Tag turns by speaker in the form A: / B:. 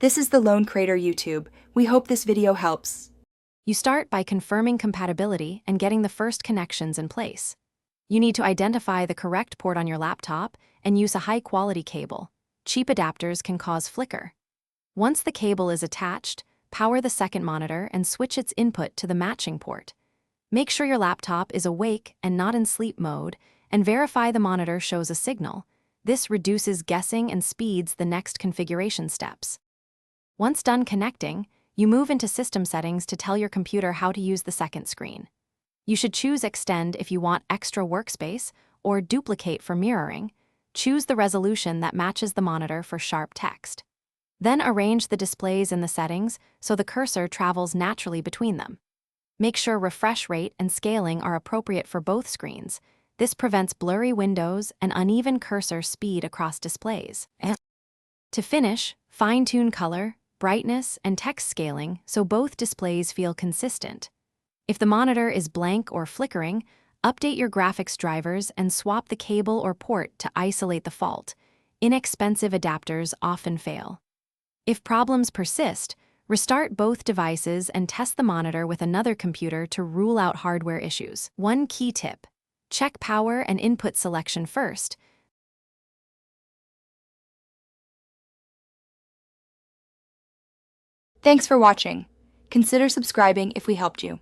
A: This is the Lone Crater YouTube. We hope this video helps.
B: You start by confirming compatibility and getting the first connections in place. You need to identify the correct port on your laptop and use a high-quality cable. Cheap adapters can cause flicker. Once the cable is attached, power the second monitor and switch its input to the matching port. Make sure your laptop is awake and not in sleep mode, and verify the monitor shows a signal. This reduces guessing and speeds the next configuration steps. Once done connecting, you move into system settings to tell your computer how to use the second screen. You should choose Extend if you want extra workspace, or Duplicate for mirroring. Choose the resolution that matches the monitor for sharp text. Then arrange the displays in the settings so the cursor travels naturally between them. Make sure refresh rate and scaling are appropriate for both screens. This prevents blurry windows and uneven cursor speed across displays. To finish, fine-tune color, brightness, and text scaling so both displays feel consistent. If the monitor is blank or flickering, update your graphics drivers and swap the cable or port to isolate the fault. Inexpensive adapters often fail. If problems persist, restart both devices and test the monitor with another computer to rule out hardware issues. One key tip: check power and input selection first.
A: Thanks for watching. Consider subscribing if we helped you.